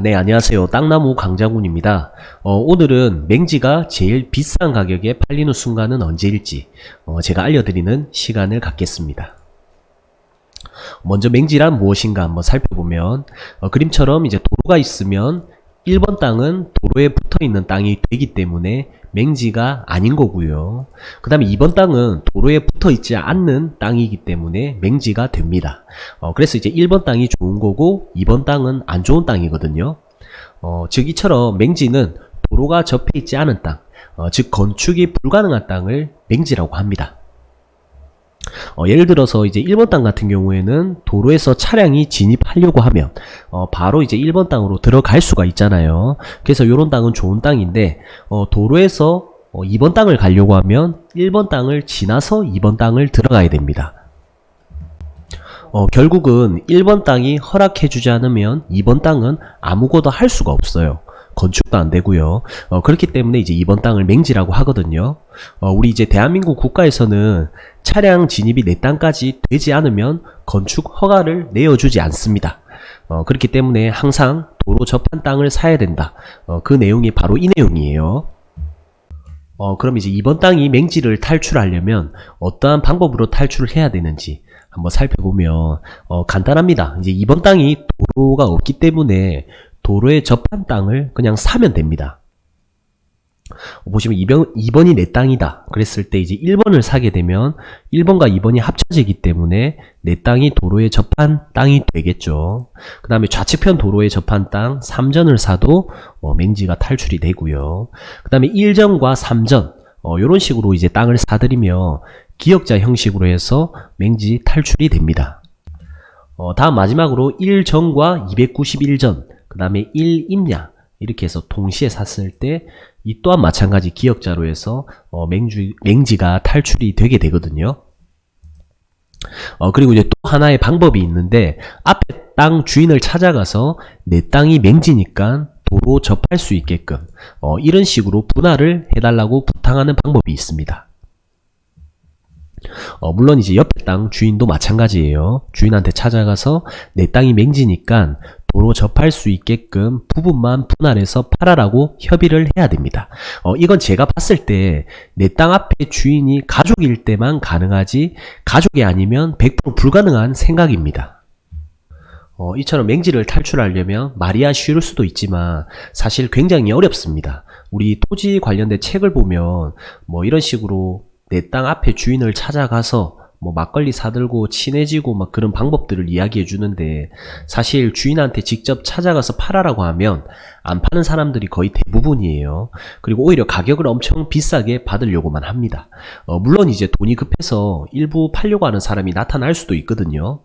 네, 안녕하세요. 땅나무 강장군입니다. 오늘은 맹지가 제일 비싼 가격에 팔리는 순간은 언제일지 제가 알려드리는 시간을 갖겠습니다. 먼저 맹지란 무엇인가 한번 살펴보면 그림처럼 이제 도로가 있으면 1번 땅은 도로에 붙어있는 땅이 되기 때문에 맹지가 아닌 거고요. 그 다음에 2번 땅은 도로에 붙어있지 않는 땅이기 때문에 맹지가 됩니다. 그래서 이제 1번 땅이 좋은 거고 2번 땅은 안 좋은 땅이거든요. 즉 이처럼 맹지는 도로가 접해 있지 않은 땅, 즉 건축이 불가능한 땅을 맹지라고 합니다. 예를 들어서 이제 1번 땅 같은 경우에는 도로에서 차량이 진입하려고 하면 바로 이제 1번 땅으로 들어갈 수가 있잖아요. 그래서 이런 땅은 좋은 땅인데 도로에서 2번 땅을 가려고 하면 1번 땅을 지나서 2번 땅을 들어가야 됩니다. 결국은 1번 땅이 허락해주지 않으면 2번 땅은 아무것도 할 수가 없어요. 건축도 안 되고요. 그렇기 때문에 이제 2번 땅을 맹지라고 하거든요. 우리 이제 대한민국 국가에서는 차량 진입이 내 땅까지 되지 않으면 건축 허가를 내어주지 않습니다. 그렇기 때문에 항상 도로 접한 땅을 사야 된다. 그 내용이 바로 이 내용이에요. 그럼 이제 2번 땅이 맹지를 탈출하려면 어떠한 방법으로 탈출을 해야 되는지 한번 살펴보면 간단합니다. 이제 2번 땅이 도로가 없기 때문에 도로에 접한 땅을 그냥 사면 됩니다. 보시면 2번이 내 땅이다 그랬을 때 이제 1번을 사게 되면 1번과 2번이 합쳐지기 때문에 내 땅이 도로에 접한 땅이 되겠죠. 그 다음에 좌측편 도로에 접한 땅 3전을 사도 맹지가 탈출이 되고요. 그 다음에 1전과 3전 이런 식으로 이제 땅을 사들이며 기역자 형식으로 해서 맹지 탈출이 됩니다. 다음 마지막으로 1전과 291전 그 다음에 1임야 이렇게 해서 동시에 샀을 때 이 또한 마찬가지 기역자로 해서 맹지가 탈출이 되게 되거든요. 그리고 이제 또 하나의 방법이 있는데 앞에 땅 주인을 찾아가서 내 땅이 맹지니까 도로 접할 수 있게끔 이런 식으로 분할을 해달라고 부탁하는 방법이 있습니다. 물론 이제 옆에 땅 주인도 마찬가지예요. 주인한테 찾아가서 내 땅이 맹지니까 도로 접할 수 있게끔 부분만 분할해서 팔아라고 협의를 해야 됩니다. 이건 제가 봤을 때 내 땅 앞에 주인이 가족일 때만 가능하지 가족이 아니면 100% 불가능한 생각입니다. 이처럼 맹지를 탈출하려면 말이야 쉬울 수도 있지만 사실 굉장히 어렵습니다. 우리 토지 관련된 책을 보면 이런 식으로 내 땅 앞에 주인을 찾아가서 막걸리 사들고 친해지고 막 그런 방법들을 이야기해 주는데 사실 주인한테 직접 찾아가서 팔아라고 하면 안 파는 사람들이 거의 대부분이에요. 그리고 오히려 가격을 엄청 비싸게 받으려고만 합니다. 물론 이제 돈이 급해서 일부 팔려고 하는 사람이 나타날 수도 있거든요.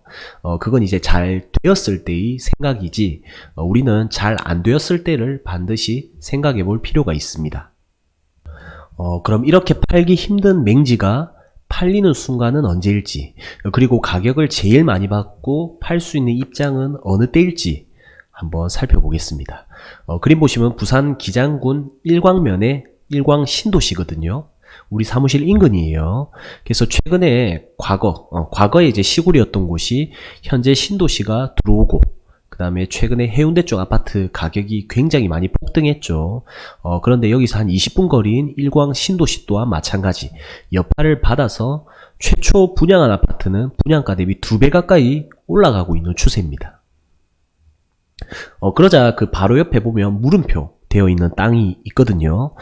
그건 이제 잘 되었을 때의 생각이지 우리는 잘 안 되었을 때를 반드시 생각해 볼 필요가 있습니다. 그럼 이렇게 팔기 힘든 맹지가 팔리는 순간은 언제일지, 그리고 가격을 제일 많이 받고 팔 수 있는 입장은 어느 때일지 한번 살펴보겠습니다. 그림 보시면 부산 기장군 일광면의 일광신도시거든요. 우리 사무실 인근이에요. 그래서 최근에 과거에 이제 시골이었던 곳이 현재 신도시가 들어오고 그 다음에 최근에 해운대 쪽 아파트 가격이 굉장히 많이 폭등했죠. 그런데 여기서 한 20분 거리인 일광 신도시 또한 마찬가지 여파를 받아서 최초 분양한 아파트는 분양가 대비 2배 가까이 올라가고 있는 추세입니다. 그러자 그 바로 옆에 보면 물음표 되어 있는 땅이 있거든요.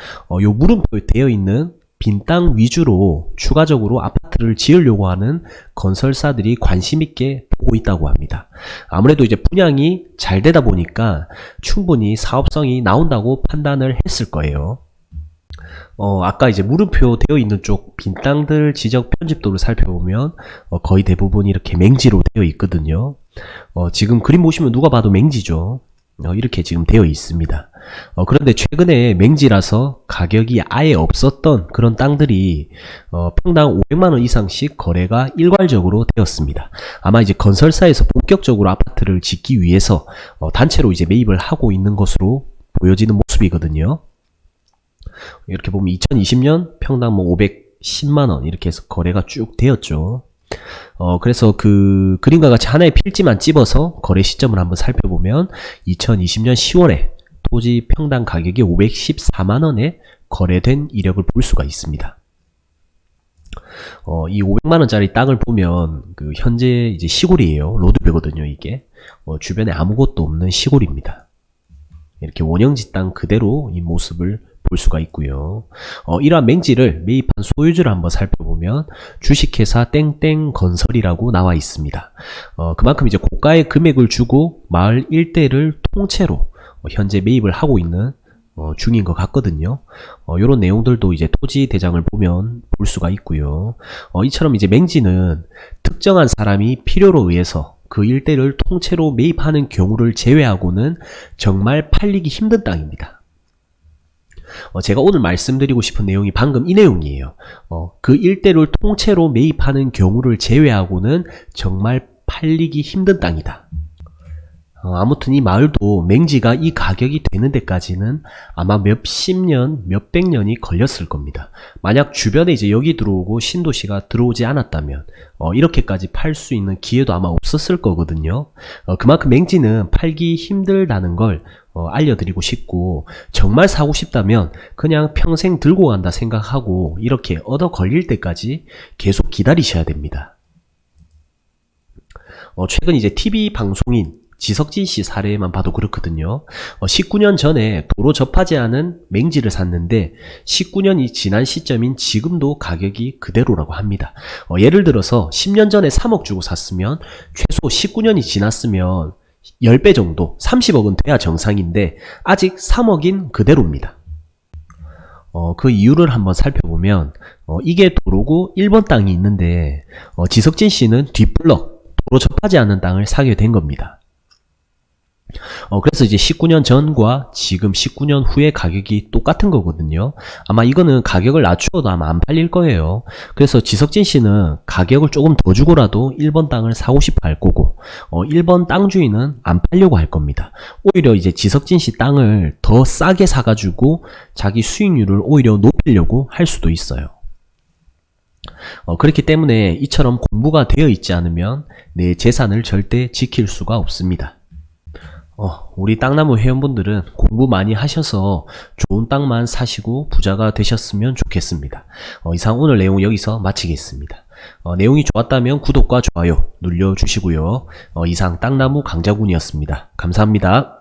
요 물음표 되어 있는 빈 땅 위주로 추가적으로 아파트를 지으려고 하는 건설사들이 관심 있게 보고 있다고 합니다. 아무래도 이제 분양이 잘 되다 보니까 충분히 사업성이 나온다고 판단을 했을 거예요. 아까 이제 물음표 되어 있는 쪽 빈 땅들 지적 편집도를 살펴보면 거의 대부분 이렇게 맹지로 되어 있거든요. 지금 그림 보시면 누가 봐도 맹지죠. 이렇게 지금 되어 있습니다. 그런데 최근에 맹지라서 가격이 아예 없었던 그런 땅들이 평당 500만원 이상씩 거래가 일괄적으로 되었습니다. 아마 이제 건설사에서 본격적으로 아파트를 짓기 위해서 단체로 이제 매입을 하고 있는 것으로 보여지는 모습이거든요. 이렇게 보면 2020년 평당 510만원 이렇게 해서 거래가 쭉 되었죠. 그래서 그 그림과 같이 하나의 필지만 찝어서 거래 시점을 한번 살펴보면 2020년 10월에 토지 평당 가격이 514만원에 거래된 이력을 볼 수가 있습니다. 이 500만원짜리 땅을 보면 그 현재 이제 시골이에요. 로드뷰거든요, 이게. 주변에 아무것도 없는 시골입니다. 이렇게 원형지 땅 그대로 이 모습을 볼 수가 있고요. 이러한 맹지를 매입한 소유주를 한번 살펴보면 주식회사 땡땡건설이라고 나와 있습니다. 그만큼 이제 고가의 금액을 주고 마을 일대를 통째로 현재 매입을 하고 있는 중인 것 같거든요. 이런 내용들도 이제 토지 대장을 보면 볼 수가 있고요. 이처럼 이제 맹지는 특정한 사람이 필요로 의해서 그 일대를 통째로 매입하는 경우를 제외하고는 정말 팔리기 힘든 땅입니다. 제가 오늘 말씀드리고 싶은 내용이 방금 이 내용이에요. 그 일대를 통째로 매입하는 경우를 제외하고는 정말 팔리기 힘든 땅이다. 아무튼 이 마을도 맹지가 이 가격이 되는 데까지는 아마 몇십 년, 몇백 년이 걸렸을 겁니다. 만약 주변에 이제 여기 들어오고 신도시가 들어오지 않았다면 이렇게까지 팔 수 있는 기회도 아마 없었을 거거든요. 그만큼 맹지는 팔기 힘들다는 걸 알려드리고 싶고, 정말 사고 싶다면 그냥 평생 들고 간다 생각하고 이렇게 얻어 걸릴 때까지 계속 기다리셔야 됩니다. 최근 이제 TV 방송인 지석진 씨 사례만 봐도 그렇거든요. 19년 전에 도로 접하지 않은 맹지를 샀는데 19년이 지난 시점인 지금도 가격이 그대로라고 합니다. 예를 들어서 10년 전에 3억 주고 샀으면 최소 19년이 지났으면 10배 정도, 30억은 돼야 정상인데 아직 3억인 그대로입니다. 그 이유를 한번 살펴보면 이게 도로고 1번 땅이 있는데 지석진 씨는 뒷블럭, 도로 접하지 않은 땅을 사게 된 겁니다. 그래서 이제 19년 전과 지금 19년 후의 가격이 똑같은 거거든요. 아마 이거는 가격을 낮추어도 아마 안 팔릴 거예요. 그래서 지석진 씨는 가격을 조금 더 주고라도 1번 땅을 사고 싶어 할 거고, 1번 땅 주인은 안 팔려고 할 겁니다. 오히려 이제 지석진 씨 땅을 더 싸게 사가지고 자기 수익률을 오히려 높이려고 할 수도 있어요. 그렇기 때문에 이처럼 공부가 되어 있지 않으면 내 재산을 절대 지킬 수가 없습니다. 우리 땅나무 회원분들은 공부 많이 하셔서 좋은 땅만 사시고 부자가 되셨으면 좋겠습니다. 이상 오늘 내용 여기서 마치겠습니다. 내용이 좋았다면 구독과 좋아요 눌러주시고요. 이상 땅나무 강자군이었습니다. 감사합니다.